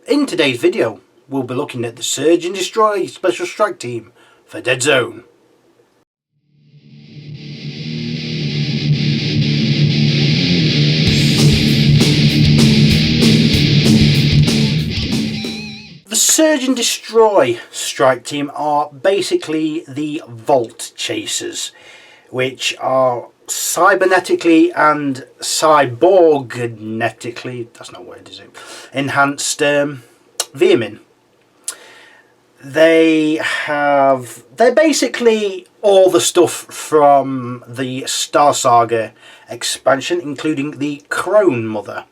In today's video, we'll be looking at the Search and Destroy Special Strike Team for Deadzone. The Search and Destroy Strike Team are basically the Vault Chasers, which are cybernetically and cyborgnetically, that's not a word, is it, enhanced vermin. They're basically all the stuff from the Star Saga expansion, including the Crone Mother.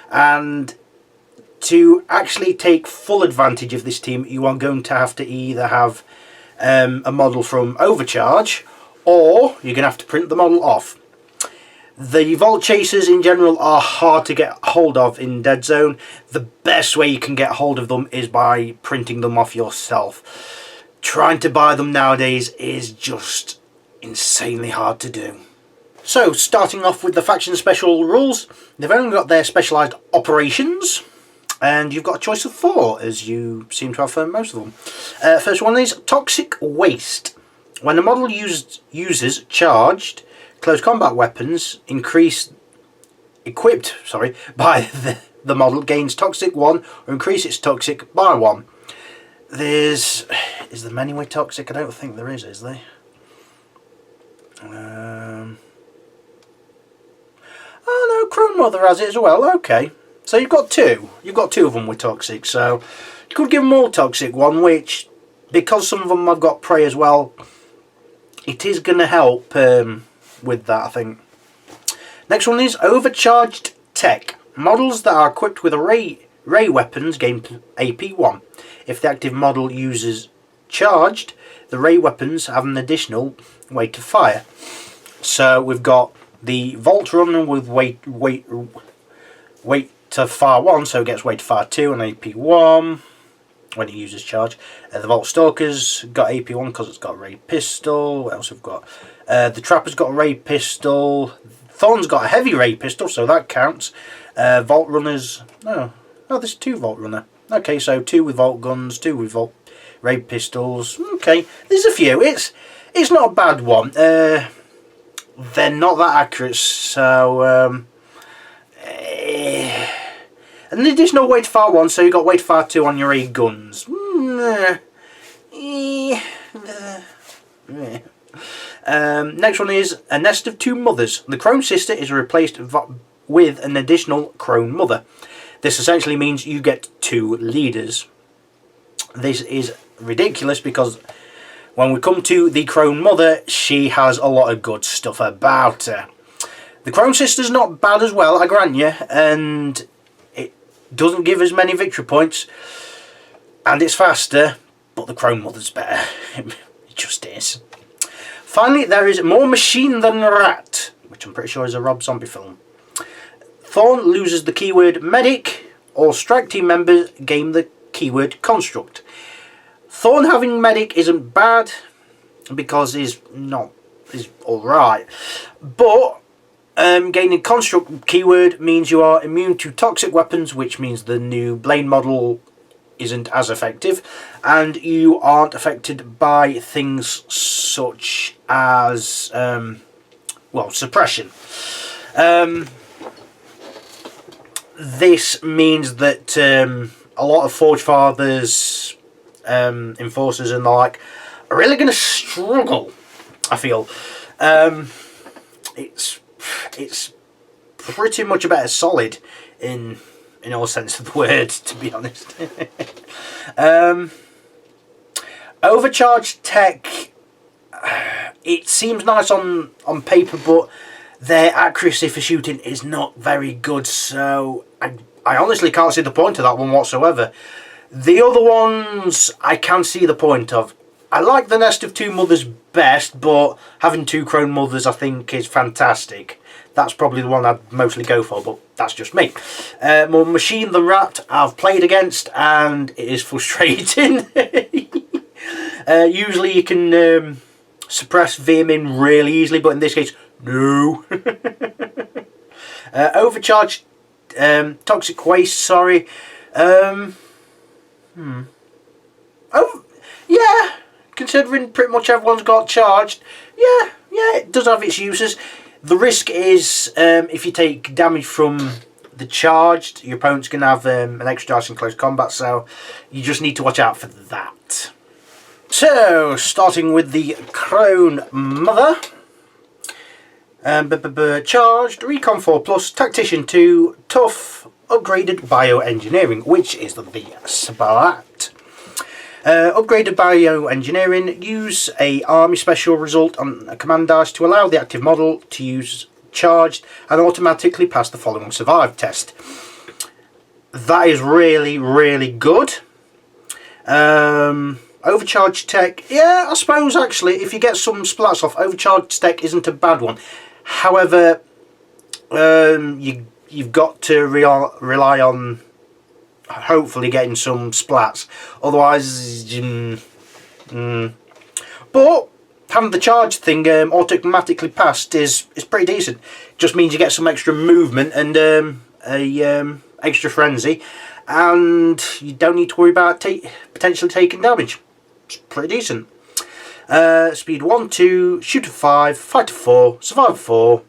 And to actually take full advantage of this team, you are going to have to either have a model from Overcharge, or you're going to have to print the model off. The Vault Chasers in general are hard to get hold of in Deadzone. The best way you can get hold of them is by printing them off yourself. Trying to buy them nowadays is just insanely hard to do. So, starting off with the faction special rules, they've only got their specialised operations, and you've got a choice of 4, as you seem to have for most of them. First one is Toxic Waste. When the model uses charged close combat weapons equipped by the model gains Toxic 1 or increase its Toxic by 1. Is there many way Toxic? I don't think there is there? Oh no, Crone Mother has it as well. Okay, so you've got 2. You've got 2 of them with Toxic, so you could give them all Toxic 1, which, because some of them have got Prey as well, it is going to help with that, I think. Next one is Overcharged Tech. Models that are equipped with ray weapons gain AP 1. If the active model uses charged, the ray weapons have an additional weight of fire. So we've got the Vault Runner with weight to fire 1, so it gets weight to fire 2 and AP 1 when it uses charge. The Vault Stalker's got AP 1 because it's got a ray pistol. What else have we got? The Trapper's got a ray pistol. Thorne's got a heavy ray pistol, so that counts. Vault Runners... Oh, there's 2 Vault Runner. Okay, so 2 with Vault Guns, 2 with Vault ray pistols. Okay, there's a few. It's not a bad one. They're not that accurate, so... an additional weight to fire 1, so you've got weight to fire 2 on your ray guns. Next one is A Nest of Two Mothers. The Crone Sister is replaced with an additional Crone Mother. This essentially means you get 2 leaders. This is ridiculous because when we come to the Crone Mother, she has a lot of good stuff about her. The Crone Sister's not bad as well, I grant you, and it doesn't give as many victory points, and it's faster, but the Crone Mother's better. It just is. Finally, there is More Machine Than Rat, which I'm pretty sure is a Rob Zombie film. Thorne loses the keyword Medic. All Strike Team members gain the keyword Construct. Thorne having Medic isn't bad, because he's alright, but gaining Construct keyword means you are immune to toxic weapons, which means the new Blade model isn't as effective, and you aren't affected by things such as suppression. This means that a lot of Forge Fathers, enforcers and the like are really going to struggle, I feel. It's pretty much about as solid in all sense of the word, to be honest. Overcharged Tech, it seems nice on paper, but their accuracy for shooting is not very good, so I honestly can't see the point of that one whatsoever. The other ones I can see the point of. I like the Nest of Two Mothers best, but having 2 Crone Mothers I think is fantastic. That's probably the one I'd mostly go for, but that's just me. More Machine Than Rat I've played against, and it is frustrating. Usually you can suppress vermin really easily, but in this case, no. Overcharged Toxic Waste, sorry. Oh, yeah. Considering pretty much everyone's got charged, yeah, it does have its uses. The risk is if you take damage from the charged, your opponent's going to have an extra dice in close combat, so you just need to watch out for that. So, starting with the Crone Mother. Charged, Recon 4+, Tactician 2, Tough, Upgraded Bioengineering, which is the Splat. Upgraded Bioengineering, use a Army Special result on a command dice to allow the active model to use charged and automatically pass the following survive test. That is really, really good. Overcharged tech, yeah, I suppose actually if you get some splats off, overcharged tech isn't a bad one. However, you've got to rely on hopefully getting some splats, otherwise but having the charge thing automatically passed is pretty decent. Just means you get some extra movement and extra frenzy, and you don't need to worry about potentially taking damage. It's pretty decent. Speed 1, 2, Shooter 5, Fighter 4, Survivor 4,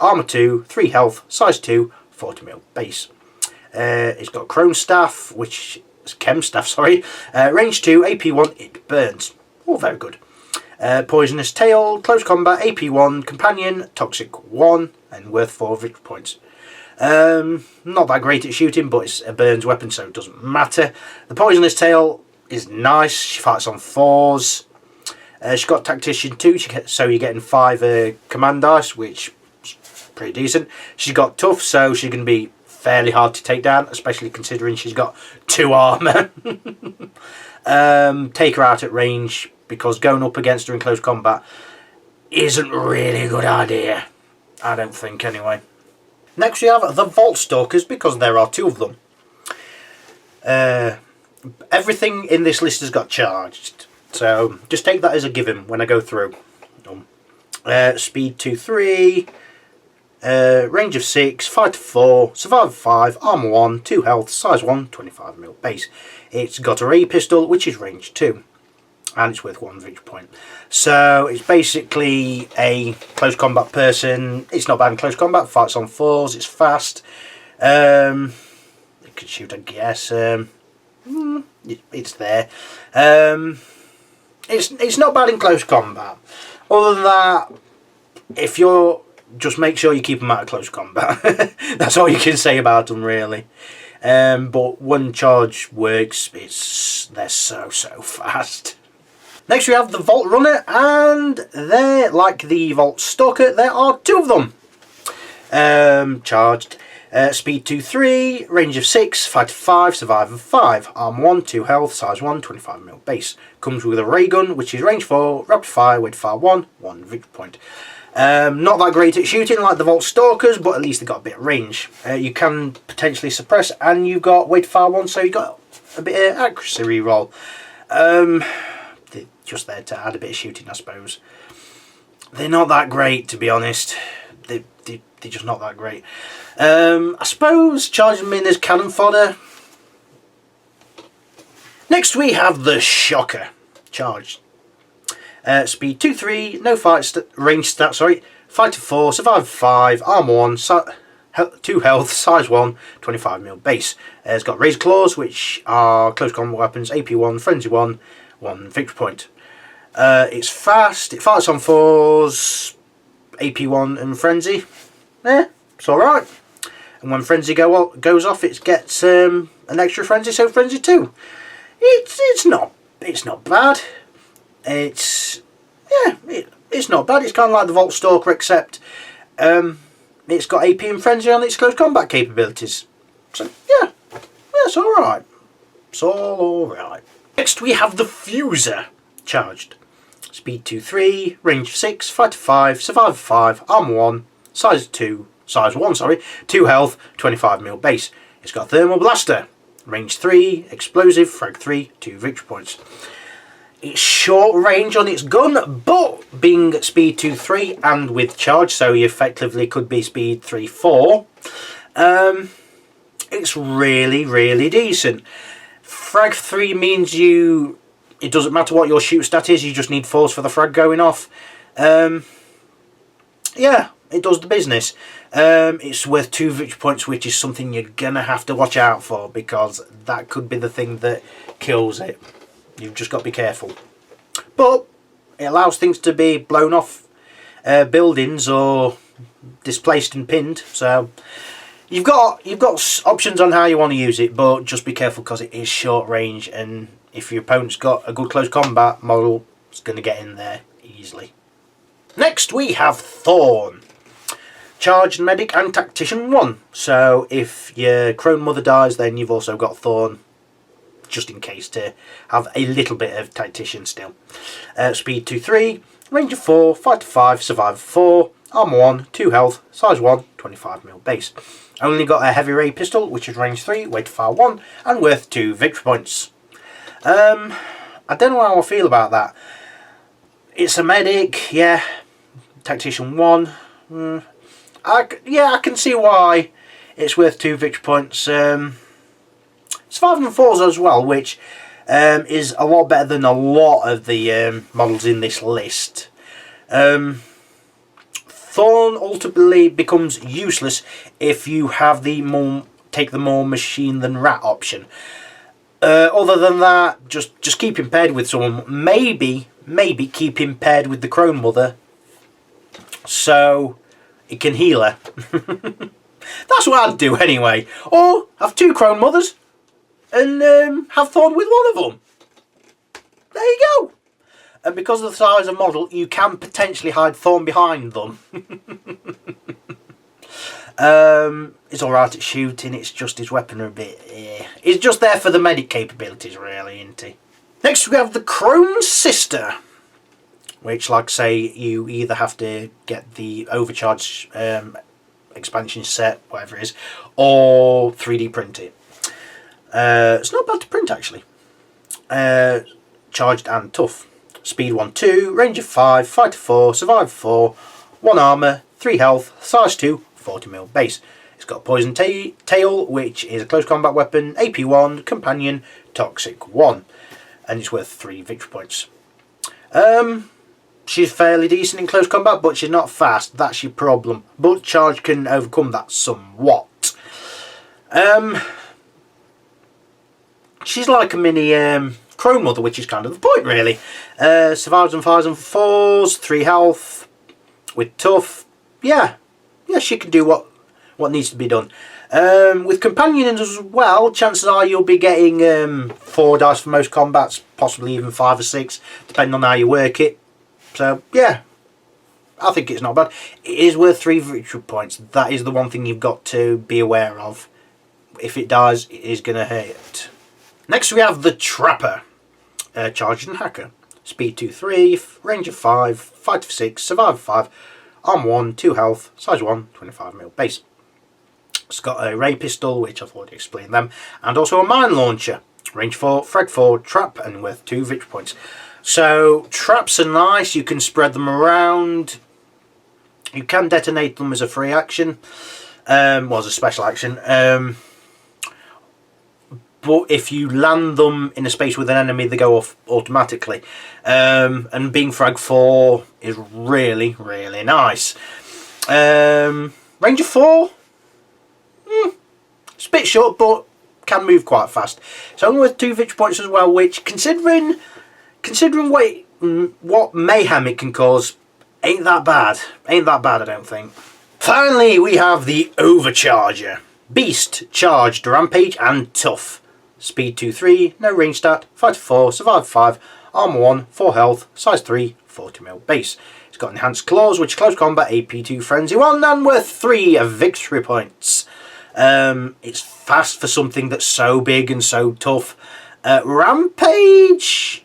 Armor 2, 3 health, Size 2, 40 mil base. It's got Crone Staff, which is Chem Staff, sorry. Range 2, AP 1, it burns. All very good. Poisonous Tail, Close Combat, AP 1, Companion, Toxic 1, and worth 4 victory points. Not that great at shooting, but it's a burns weapon, so it doesn't matter. The Poisonous Tail is nice. She fights on 4s. She's got Tactician 2, so you're getting 5 command dice, which is pretty decent. She's got Tough, so she's going to be fairly hard to take down, especially considering she's got 2 armor. Take her out at range, because going up against her in close combat isn't really a good idea. I don't think, anyway. Next we have the Vault Stalkers, because there are 2 of them. Everything in this list has got charged, so just take that as a given when I go through. Speed 2, 3, range of 6, Fighter 4, Survivor 5, Armor 1, 2 health, Size 1, 25 mil base. It's got a ray pistol, which is range 2, and it's worth 1 victory point. So it's basically a close combat person. It's not bad in close combat, fights on 4s, it's fast. It can shoot, I guess. It's there. It's not bad in close combat. Other than that, if you're just make sure you keep them out of close combat. That's all you can say about them, really. But when charge works, they're so fast. Next we have the Vault Runner, and they're like the Vault Stalker. There are 2 of them. Charged. Speed 2, 3, range of 6, Fighter 5, Survivor 5, Armor 1, 2 health, Size 1, 25 mil base. Comes with a ray gun, which is range 4, rapid fire, weight fire 1, 1 victory point. Not that great at shooting like the Vault Stalkers, but at least they've got a bit of range. You can potentially suppress, and you've got weight fire 1, so you've got a bit of accuracy reroll. They're just there to add a bit of shooting, I suppose. They're not that great, to be honest. They're just not that great. I suppose charging them in as cannon fodder. Next we have the Shocker. Charged. Speed 2, 3, no fight range stat, sorry. Fighter 4, Survivor 5, Armor 1, 2 health, Size 1, 25 mil base. It's got Razor Claws, which are close combat weapons, AP 1, Frenzy 1, 1 victory point. It's fast, it fights on 4s, AP 1 and Frenzy. It's alright. And when Frenzy goes off, it gets an extra Frenzy, so Frenzy 2. It's not bad. It's not bad. It's kind of like the Vault Stalker, except it's got AP and Frenzy on its close combat capabilities. So yeah, it's alright. It's all alright. Next we have the Fuser. Charged. Speed 2, 3, range 6, Fighter 5, Survivor 5, Armor 1, Size 1, 2 health, 25 mil base. It's got Thermal Blaster, range 3, explosive, frag 3, 2 victory points. It's short range on its gun, but being speed 2, 3 and with charge, so you effectively could be speed 3, 4, it's really, really decent. Frag 3 means it doesn't matter what your shoot stat is, you just need force for the frag going off. Yeah, it does the business. It's worth 2 victory points, which is something you're gonna have to watch out for, because that could be the thing that kills it. You've just got to be careful. But it allows things to be blown off buildings or displaced and pinned. So you've got options on how you want to use it, but just be careful because it is short range, and if your opponent's got a good close combat model, it's going to get in there easily. Next we have Thorne. Charged medic and tactician 1. So if your Crone Mother dies, then you've also got Thorne, just in case, to have a little bit of tactician still. Speed 2-3, range of 4, fight to 5, survive 4, armor 1, 2 health, size 1, 25mm base. Only got a heavy ray pistol, which is range 3, weight to fire 1, and worth 2 victory points. I don't know how I feel about that. It's a medic, yeah. Tactician 1. I can see why it's worth 2 victory points. Survive and 4s as well, which is a lot better than a lot of the models in this list. Thorne ultimately becomes useless if you have take the more machine than rat option. Other than that, just keep him paired with someone. Maybe keep him paired with the Crone Mother, so it can heal her. That's what I'd do anyway. Or have 2 Crone Mothers and have Thorne with one of them. There you go. And because of the size of model, you can potentially hide Thorne behind them. It's alright at shooting, it's just his weapon a bit... He's just there for the medic capabilities, really, isn't he? Next we have the Crone Sister, which, like I say, you either have to get the overcharge expansion set, whatever it is, or 3D print it. It's not bad to print, actually. Charged and tough. Speed 1-2, range of 5, fight to 4, survive 4, 1 armor, 3 health, size 2, 40mm base. It's got a poison tail, which is a close combat weapon, AP 1, companion, toxic 1, and it's worth 3 victory points. She's fairly decent in close combat, but she's not fast. That's your problem. But charge can overcome that somewhat. She's like a mini Crone Mother, which is kind of the point, really. Survives on 5s and 4s, 3 health, with tough. Yeah, she can do what needs to be done. With companions as well, chances are you'll be getting 4 dice for most combats, possibly even 5 or 6, depending on how you work it. So yeah, I think it's not bad. It is worth 3 victory points. That is the one thing you've got to be aware of. If it dies, it is going to hurt. Next we have the Trapper. Charged and Hacker. Speed 2-3, range of 5, fight for 6, survive 5, arm 1, 2 health, size 1, 25mm base. It's got a ray pistol, which I've already explained them, and also a mine launcher. Range 4, frag 4, trap, and worth 2 victory points. So traps are nice, you can spread them around. You can detonate them as a free action, well, as a special action. But if you land them in a space with an enemy, they go off automatically. And being frag 4 is really, really nice. Range of 4? It's a bit short, but can move quite fast. It's only worth 2 victory points as well, which, considering what mayhem it can cause, ain't that bad. Ain't that bad, I don't think. Finally, we have the Overcharger. Beast, charged, rampage, and tough. Speed 2-3, no range stat, fight 4, survive 5, armor 1, 4 health, size 3, 40mm base. It's got enhanced claws, which close combat, AP 2, frenzy 1, and worth 3 victory points. It's fast for something that's so big and so tough. Rampage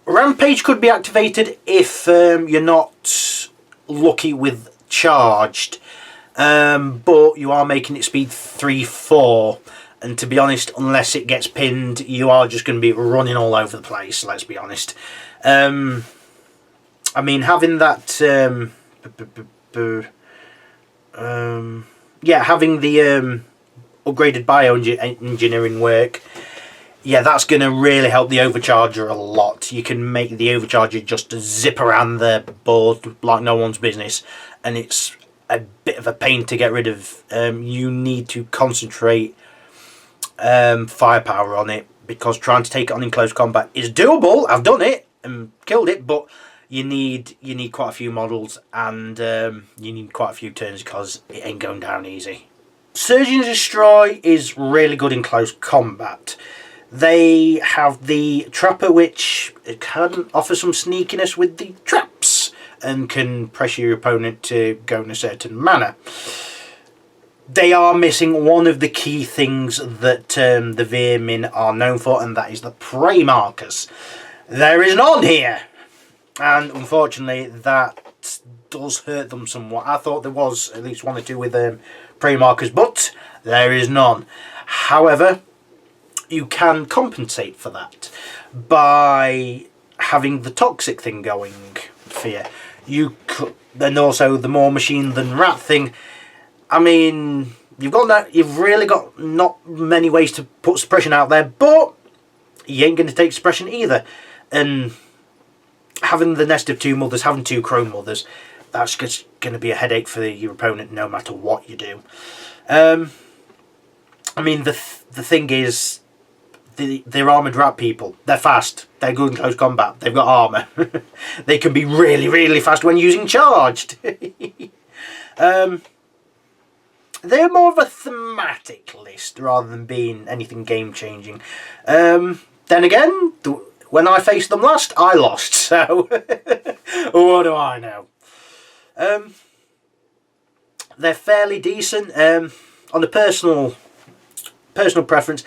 could be activated if you're not lucky with charged, but you are making it speed 3-4. And to be honest, unless it gets pinned, you are just going to be running all over the place, let's be honest. I mean, having that... having the upgraded bioengineering work yeah, that's going to really help the overcharger a lot. You can make the overcharger just zip around the board like no one's business, and it's a bit of a pain to get rid of. You need to concentrate firepower on it, because trying to take it on in close combat is doable. I've done it and killed it, but you need quite a few models, and you need quite a few turns, because it ain't going down easy. Surge and Destroy is really good in close combat. They have the Trapper, which can offer some sneakiness with the traps and can pressure your opponent to go in a certain manner. They are missing one of the key things that the Vermin are known for, and that is the prey markers. There is none here, and unfortunately that does hurt them somewhat. I thought there was at least one or two with prey markers, but there is none. However, you can compensate for that by having the toxic thing going for you. You could, and also the more machine than rat thing. I mean, you've really got not many ways to put suppression out there, but you ain't going to take suppression either. And having the nest of two mothers, having two Crone mothers, that's just going to be a headache for your opponent no matter what you do. I mean, the thing is, they're armoured rat people. They're fast. They're good in close combat. They've got armour. They can be really, really fast when using charged. They're more of a thematic list rather than being anything game-changing. Then again, when I faced them last, I lost. So, what do I know? They're fairly decent. On a personal preference,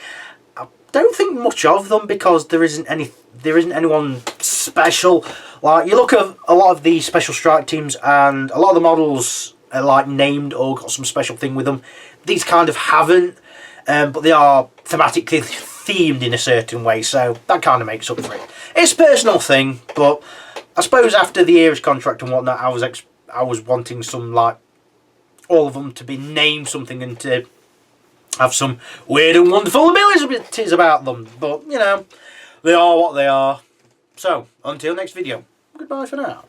I don't think much of them, because there isn't anyone special. Like, you look at a lot of the special strike teams, and a lot of the models are like named or got some special thing with them. These kind of haven't, but they are thematically themed in a certain way, so that kind of makes up for it. It's a personal thing, but I suppose after the Eris contract and whatnot, I was wanting some, like, all of them to be named something and to have some weird and wonderful abilities about them. But, you know, they are what they are. So, until next video, goodbye for now.